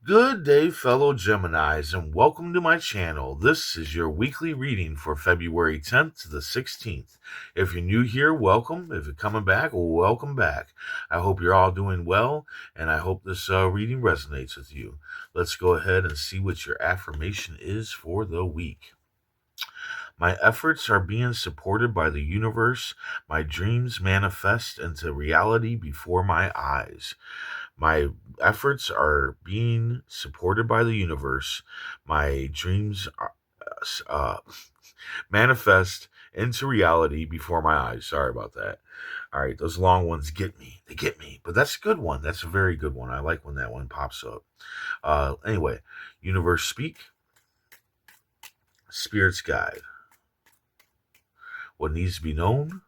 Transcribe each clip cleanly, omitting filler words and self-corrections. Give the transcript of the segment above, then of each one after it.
Good day, fellow Geminis, and welcome to my channel. This is your weekly reading for February 10th to the 16th. If you're new here, welcome. If you're coming back, welcome back. I hope you're all doing well, and I hope this reading resonates with you. Let's go ahead and see what your affirmation is for the week. My efforts are being supported by the universe. My dreams manifest into reality before my eyes. My efforts are being supported by the universe. My dreams are, uh, manifest into reality before my eyes. Sorry about that. All right, those long ones get me. They get me. But that's a good one. That's a very good one. I like when that one pops up. Anyway, universe speak, spirits guide. What needs to be known?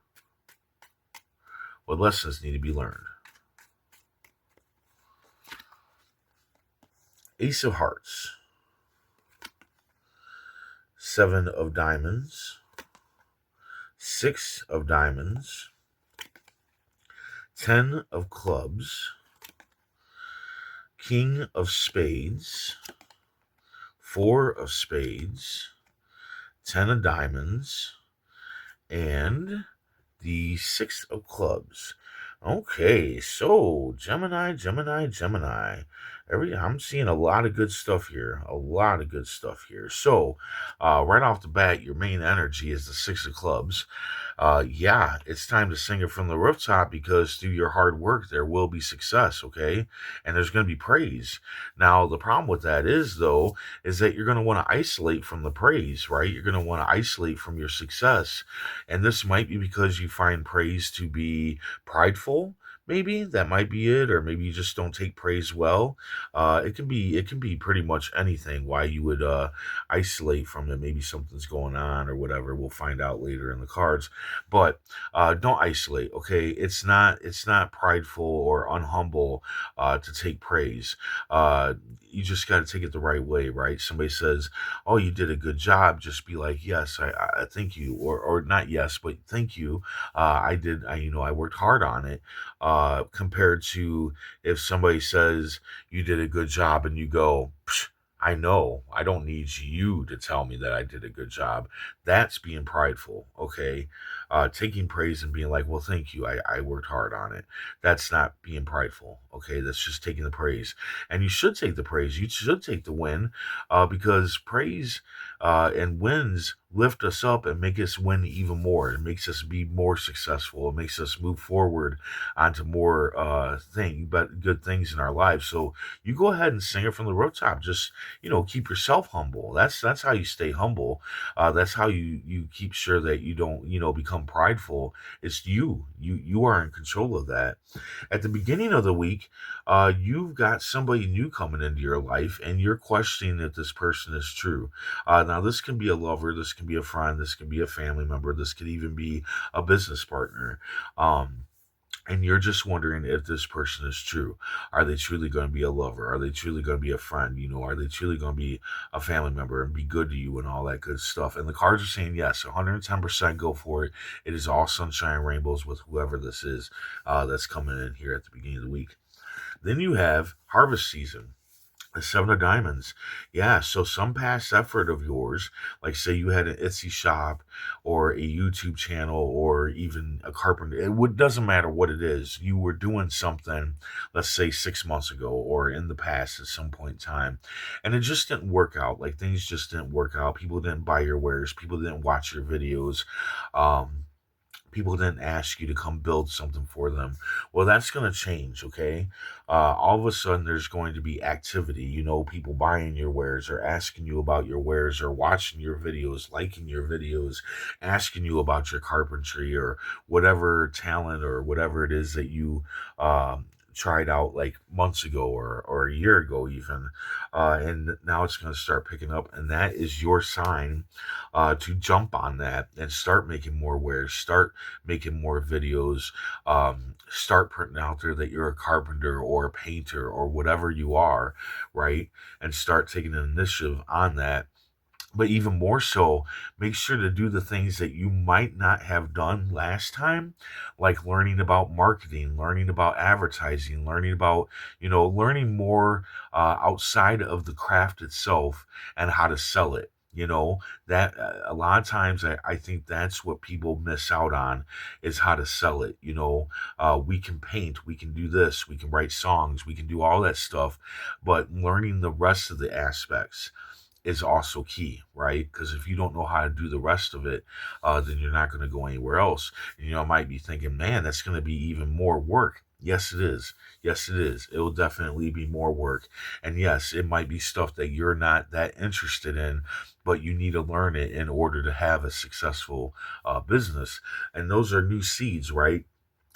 What lessons need to be learned? Ace of Hearts, Seven of Diamonds, Six of Diamonds, 10 of Clubs, King of Spades, 4 of Spades, 10 of Diamonds, and the 6 of Clubs. Okay, so Gemini. I'm seeing a lot of good stuff here. A lot of good stuff here. So, right off the bat, your main energy is the 6 of Clubs. Yeah, it's time to sing it from the rooftop because through your hard work, there will be success, okay? And there's going to be praise. Now, the problem with that is, though, is that you're going to want to isolate from the praise, right? You're going to want to isolate from your success. And this might be because you find praise to be prideful. Maybe that might be it, or maybe you just don't take praise well. It can be pretty much anything why you would isolate from it. Maybe something's going on or whatever. We'll find out later in the cards. But don't isolate, okay? It's not prideful or unhumble to take praise. You just got to take it the right way, right? Somebody says, "Oh, you did a good job." Just be like, "Yes, I thank you," or not yes, but thank you. I did. I worked hard on it. Compared to if somebody says you did a good job and you go, "Psh, I know. I don't need you to tell me that I did a good job." That's being prideful, okay? Taking praise and being like, well, thank you. I worked hard on it. That's not being prideful, okay? That's just taking the praise. And you should take the praise. You should take the win because praise and wins lift us up and make us win even more. It makes us be more successful. It makes us move forward onto more but good things in our lives. So you go ahead and sing it from the rooftop. Just keep yourself humble. That's how you stay humble. That's how you keep sure that you don't become prideful. It's you are in control of that. At the beginning of the week, you've got somebody new coming into your life, and you're questioning if this person is true. Now, this can be a lover, this can be a friend, this can be a family member, this could even be a business partner. Um, and you're just wondering if this person is true. Are they truly going to be a lover? Are they truly going to be a friend? Are they truly going to be a family member and be good to you and all that good stuff? And the cards are saying yes, 110% go for it. It is all sunshine and rainbows with whoever this is that's coming in here at the beginning of the week. Then you have harvest season. The Seven of Diamonds. Yeah, so some past effort of yours, like say you had an Etsy shop or a YouTube channel or even a carpenter, doesn't matter what it is. You were doing something, let's say 6 months ago or in the past at some point in time, and it just didn't work out. Like things just didn't work out. People didn't buy your wares. People didn't watch your videos. Um, People didn't ask you to come build something for them. Well, that's going to change, okay? All of a sudden, there's going to be activity. People buying your wares or asking you about your wares or watching your videos, liking your videos, asking you about your carpentry or whatever talent or whatever it is that you tried out like months ago or a year ago even. And now it's going to start picking up. And that is your sign to jump on that and start making more wares, start making more videos, start putting out there that you're a carpenter or a painter or whatever you are, right? And start taking an initiative on that But even more so, make sure to do the things that you might not have done last time, like learning about marketing, learning about advertising, learning about, learning more outside of the craft itself and how to sell it. That a lot of times I think that's what people miss out on is how to sell it. We can paint, we can do this, we can write songs, we can do all that stuff, but learning the rest of the aspects is also key, right? Because if you don't know how to do the rest of it, then you're not going to go anywhere else. And, I might be thinking, man, that's going to be even more work. Yes, it is. Yes, it is. It will definitely be more work. And yes, it might be stuff that you're not that interested in, but you need to learn it in order to have a successful business. And those are new seeds, right?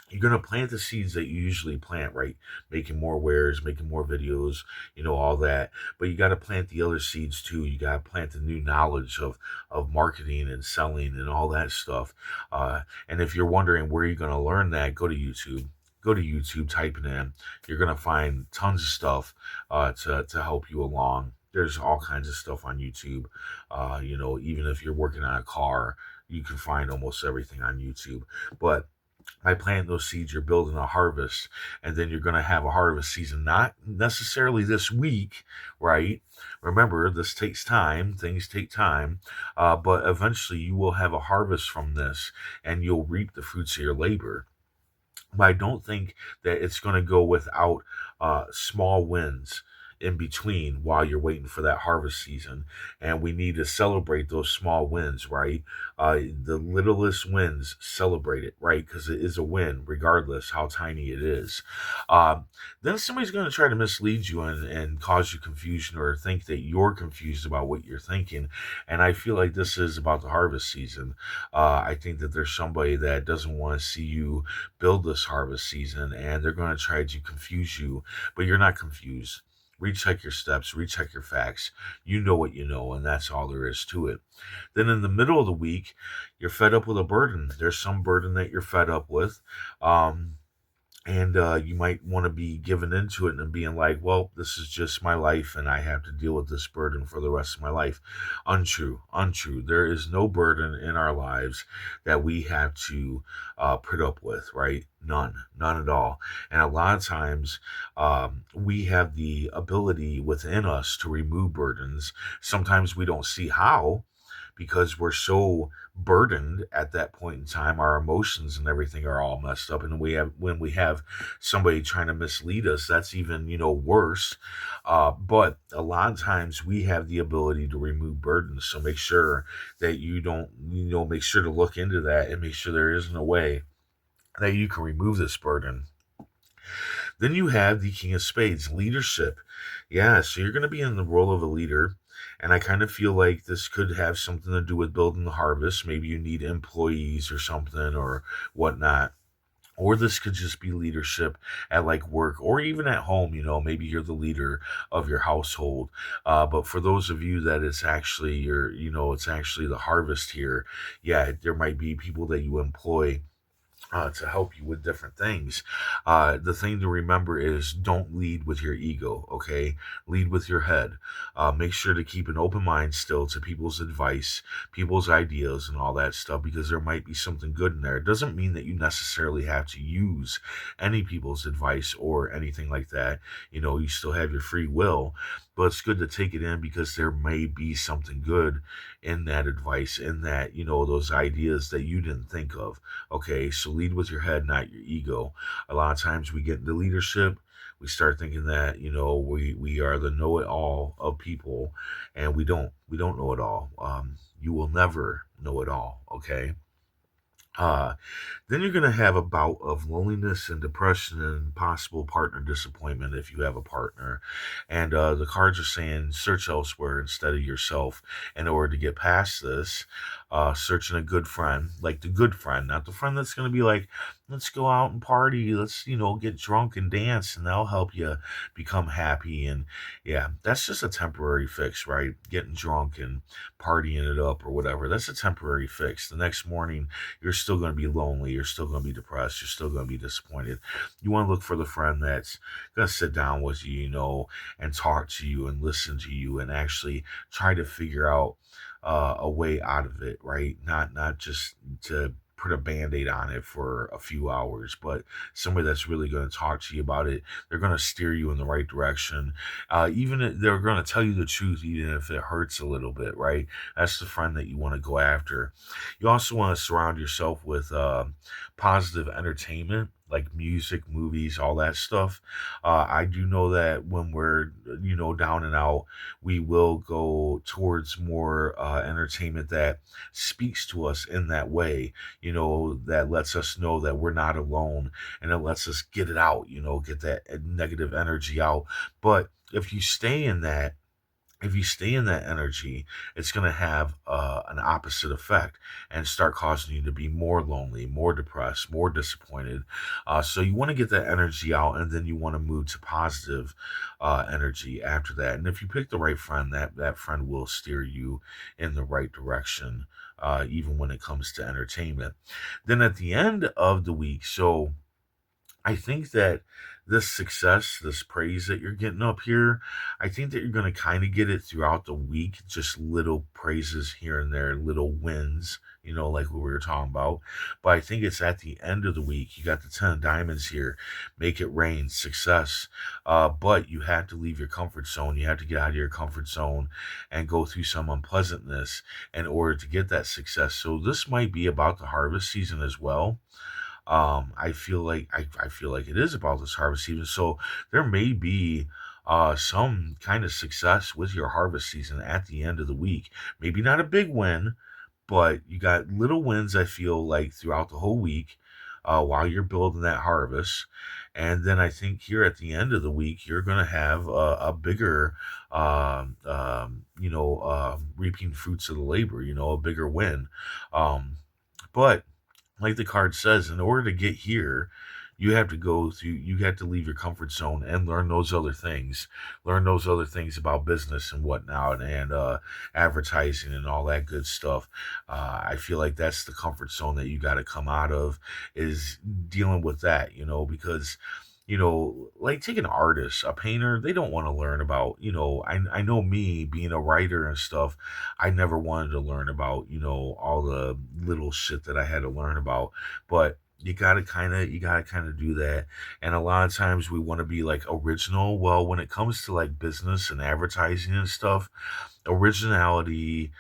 You're going to plant the seeds that you usually plant, right? Making more wares, making more videos, all that. But you got to plant the other seeds too. You got to plant the new knowledge of marketing and selling and all that stuff. And if you're wondering where you're going to learn that, go to YouTube. Go to YouTube, type it in. You're going to find tons of stuff to help you along. There's all kinds of stuff on YouTube. Even if you're working on a car, you can find almost everything on YouTube. But by planting those seeds, you're building a harvest, and then you're going to have a harvest season, not necessarily this week, right? Remember, this takes time, things take time, but eventually you will have a harvest from this, and you'll reap the fruits of your labor. But I don't think that it's going to go without small wins in between while you're waiting for that harvest season. And we need to celebrate those small wins, right? The littlest wins, celebrate it, right? Because it is a win, regardless how tiny it is. Then somebody's going to try to mislead you and cause you confusion or think that you're confused about what you're thinking. And I feel like this is about the harvest season. I think that there's somebody that doesn't want to see you build this harvest season, and they're going to try to confuse you, but you're not confused. Recheck your steps, recheck your facts. You know what you know, and that's all there is to it. Then in the middle of the week, you're fed up with a burden. There's some burden that you're fed up with. Um, and you might want to be given into it and being like, well, this is just my life and I have to deal with this burden for the rest of my life. Untrue. There is no burden in our lives that we have to put up with, right? None at all. And a lot of times we have the ability within us to remove burdens. Sometimes we don't see how, because we're so burdened at that point in time. Our emotions and everything are all messed up, and when we have somebody trying to mislead us, that's even worse. But a lot of times we have the ability to remove burdens, so make sure that you don't, make sure to look into that and make sure there isn't a way that you can remove this burden. Then you have the King of Spades, leadership. Yeah, so you're going to be in the role of a leader. And I kind of feel like this could have something to do with building the harvest. Maybe you need employees or something or whatnot. Or this could just be leadership at like work or even at home. Maybe you're the leader of your household. But for those of you that it's actually it's actually the harvest here. Yeah, there might be people that you employ to help you with different things. The thing to remember is don't lead with your ego, okay? Lead with your head. Make sure to keep an open mind still to people's advice, people's ideas, and all that stuff, because there might be something good in there. It doesn't mean that you necessarily have to use any people's advice or anything like that. You still have your free will, but it's good to take it in because there may be something good in that advice, in that, those ideas that you didn't think of. Okay, so lead with your head, not your ego. A lot of times we get into leadership, we start thinking that we are the know-it-all of people, and we don't know it all. You will never know it all. Okay. Uh, then you're going to have a bout of loneliness and depression and possible partner disappointment if you have a partner. And the cards are saying search elsewhere instead of yourself in order to get past this. Searching a good friend, like the good friend, not the friend that's going to be like, let's go out and party, let's, get drunk and dance, and that'll help you become happy. And yeah, that's just a temporary fix, right? Getting drunk and partying it up or whatever, that's a temporary fix. The next morning, you're still going to be lonely. You're still going to be depressed. You're still going to be disappointed. You want to look for the friend that's going to sit down with you, and talk to you and listen to you and actually try to figure out a way out of it, right? Not just to put a band-aid on it for a few hours, but somebody that's really going to talk to you about it. They're going to steer you in the right direction. Even if they're going to tell you the truth, even if it hurts a little bit, right? That's the friend that you want to go after. You also want to surround yourself with positive entertainment, like music, movies, all that stuff. I do know that when we're, down and out, we will go towards more entertainment that speaks to us in that way, that lets us know that we're not alone, and it lets us get it out, get that negative energy out. But if you stay in that energy, it's going to have an opposite effect and start causing you to be more lonely, more depressed, more disappointed. So you want to get that energy out, and then you want to move to positive energy after that. And if you pick the right friend, that friend will steer you in the right direction, even when it comes to entertainment. Then at the end of the week, so I think that this success, this praise that you're getting up here, I think that you're going to kind of get it throughout the week, just little praises here and there, little wins, like what we were talking about. But I think it's at the end of the week. You got the 10 of diamonds here, make it rain, success. But you have to leave your comfort zone. You have to get out of your comfort zone and go through some unpleasantness in order to get that success. So this might be about the harvest season as well. I feel like it is about this harvest season. So there may be some kind of success with your harvest season at the end of the week. Maybe not a big win, but you got little wins, I feel like, throughout the whole week while you're building that harvest. And then I think here at the end of the week, you're going to have a bigger, reaping fruits of the labor, a bigger win. But like the card says, in order to get here, you have to leave your comfort zone and learn those other things. Learn those other things about business and whatnot, and advertising and all that good stuff. I feel like that's the comfort zone that you got to come out of, is dealing with that, because like take an artist, a painter, they don't want to learn about, I know me being a writer and stuff, I never wanted to learn about, all the little shit that I had to learn about. But you gotta kind of do that. And a lot of times we want to be like original. Well, when it comes to like business and advertising and stuff, originality,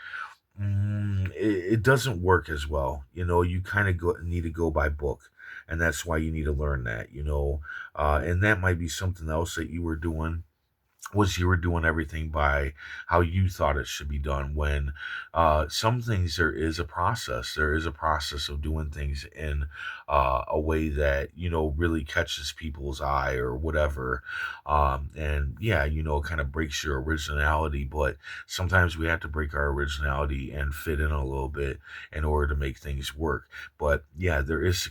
it doesn't work as well. You kind of need to go by book, and that's why you need to learn that. And that might be something else that you were doing everything by how you thought it should be done, when some things there is a process of doing things in a way that really catches people's eye or whatever, and yeah, kind of breaks your originality. But sometimes we have to break our originality and fit in a little bit in order to make things work. But yeah, there's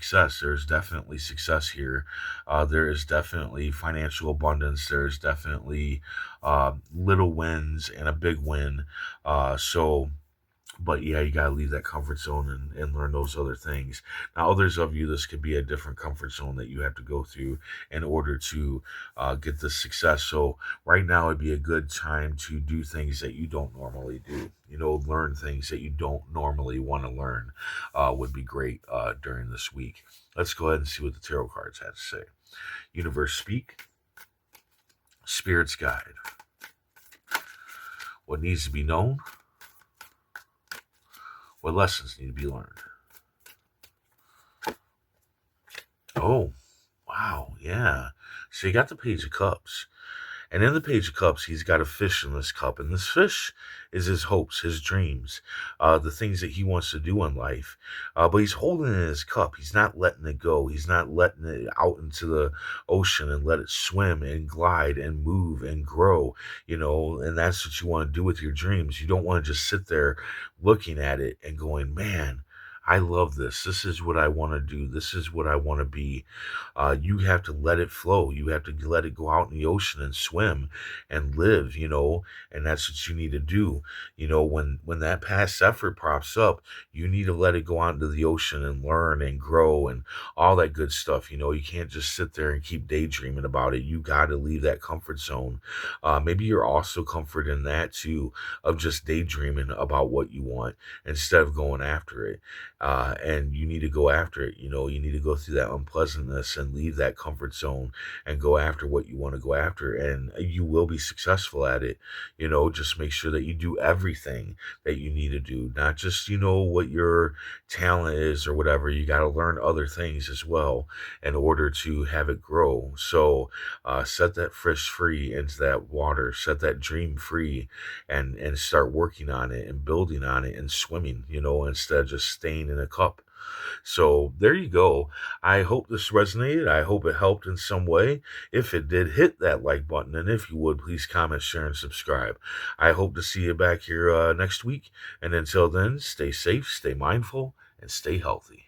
definitely success here. There is definitely financial abundance. There's definitely little wins and a big win. So, but yeah, you got to leave that comfort zone and learn those other things. Now, others of you, this could be a different comfort zone that you have to go through in order to get the success. So, right now, it'd be a good time to do things that you don't normally do. Learn things that you don't normally want to learn would be great during this week. Let's go ahead and see what the tarot cards have to say. Universe speak, spirits guide. What needs to be known? What lessons need to be learned? Oh, wow, yeah. So you got the Page of Cups. And in the Page of Cups, he's got a fish in this cup. And this fish is his hopes, his dreams, the things that he wants to do in life. But he's holding it in his cup. He's not letting it go. He's not letting it out into the ocean and let it swim and glide and move and grow, and that's what you want to do with your dreams. You don't want to just sit there looking at it and going, man, I love this. This is what I want to do. This is what I want to be. You have to let it flow. You have to let it go out in the ocean and swim and live, and that's what you need to do. When that past effort pops up, you need to let it go out into the ocean and learn and grow and all that good stuff. You can't just sit there and keep daydreaming about it. You got to leave that comfort zone. Maybe you're also comfort in that too, of just daydreaming about what you want instead of going after it. And you need to go after it. You need to go through that unpleasantness and leave that comfort zone and go after what you want to go after. And you will be successful at it. Just make sure that you do everything that you need to do, not just, what your talent is or whatever. You got to learn other things as well in order to have it grow. So set that fish free into that water, set that dream free, and start working on it and building on it and swimming, instead of just staying in a cup. So there you go. I hope this resonated. I hope it helped in some way. If it did, hit that like button. And if you would, please comment, share, and subscribe. I hope to see you back here next week. And until then, stay safe, stay mindful, and stay healthy.